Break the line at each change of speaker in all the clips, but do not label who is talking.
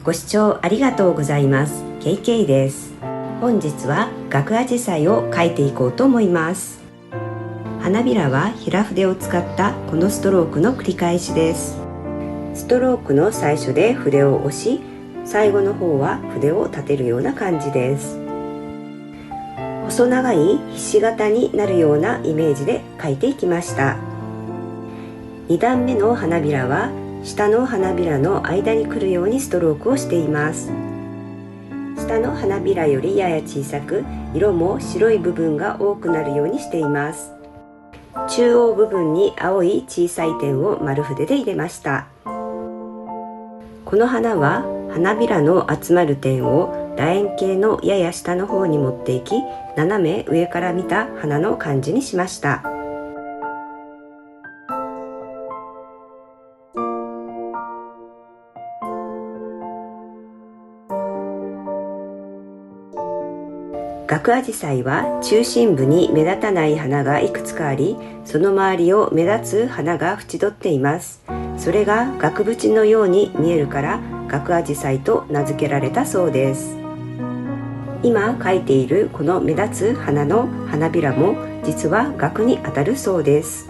ご視聴ありがとうございます。KK です。本日は額アジサイを描いていこうと思います。花びらは平筆を使ったこのストロークの繰り返しです。ストロークの最初で筆を押し、最後の方は筆を立てるような感じです。細長いひし形になるようなイメージで描いていきました。2段目の花びらは下の花びらの間に来るようにストロークをしています。下の花びらよりやや小さく、色も白い部分が多くなるようにしています。中央部分に青い小さい点を丸筆で入れました。この花は花びらの集まる点を楕円形のやや下の方に持っていき、斜め上から見た花の感じにしました。額アジサイは中心部に目立たない花がいくつかあり、その周りを目立つ花が縁取っています。それが額縁のように見えるから額アジサイと名付けられたそうです。今描いているこの目立つ花の花びらも実は額にあたるそうです。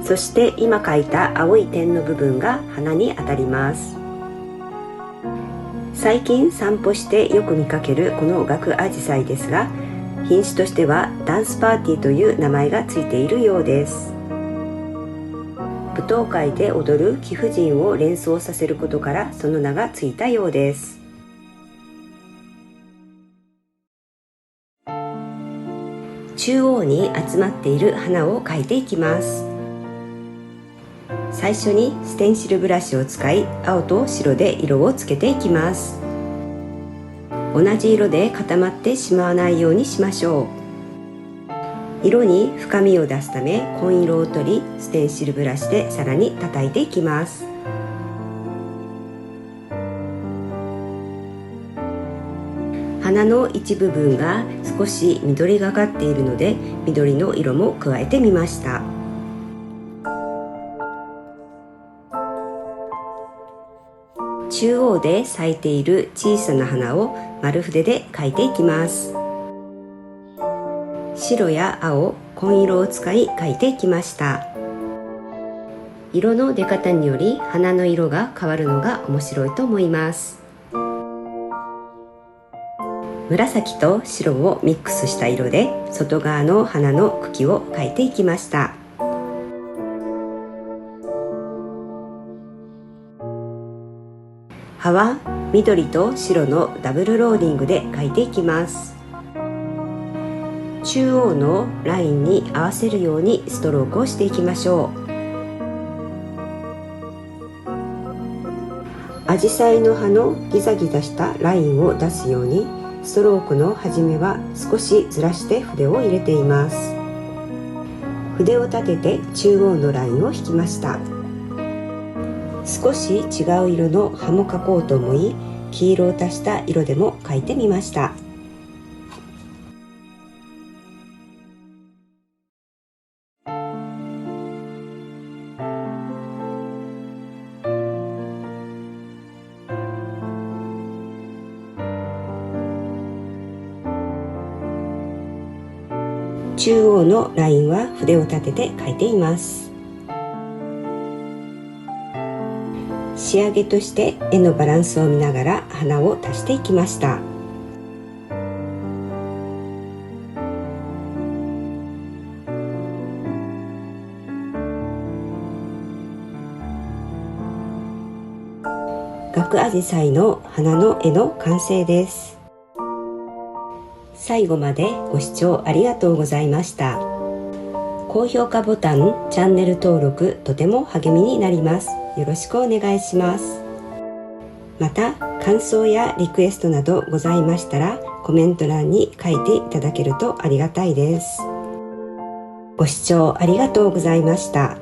そして今描いた青い点の部分が花にあたります。最近散歩してよく見かけるこの額アジサイですが、品種としてはダンスパーティーという名前がついているようです。舞踏会で踊る貴婦人を連想させることからその名がついたようです。中央に集まっている花を描いていきます。最初にステンシルブラシを使い、青と白で色をつけていきます。同じ色で固まってしまわないようにしましょう。色に深みを出すため紺色を取り、ステンシルブラシでさらに叩いていきます。花の一部分が少し緑がかっているので、緑の色も加えてみました。中央で咲いている小さな花を丸筆で描いていきます。白や青、紺色を使い描いていきました。色の出方により花の色が変わるのが面白いと思います。紫と白をミックスした色で外側の花の茎を描いていきました。葉は緑と白のダブルローディングで描いていきます。中央のラインに合わせるようにストロークをしていきましょう。アジサイの葉のギザギザしたラインを出すように、ストロークの始めは少しずらして筆を入れています。筆を立てて中央のラインを引きました。少し違う色の葉も描こうと思い、黄色を足した色でも描いてみました。中央のラインは筆を立てて描いています。仕上げとして絵のバランスを見ながら花を足していきました。額アジサイの花の絵の完成です。最後までご視聴ありがとうございました。高評価ボタン、チャンネル登録とても励みになります。よろしくお願いします。また感想やリクエストなどございましたらコメント欄に書いていただけるとありがたいです。ご視聴ありがとうございました。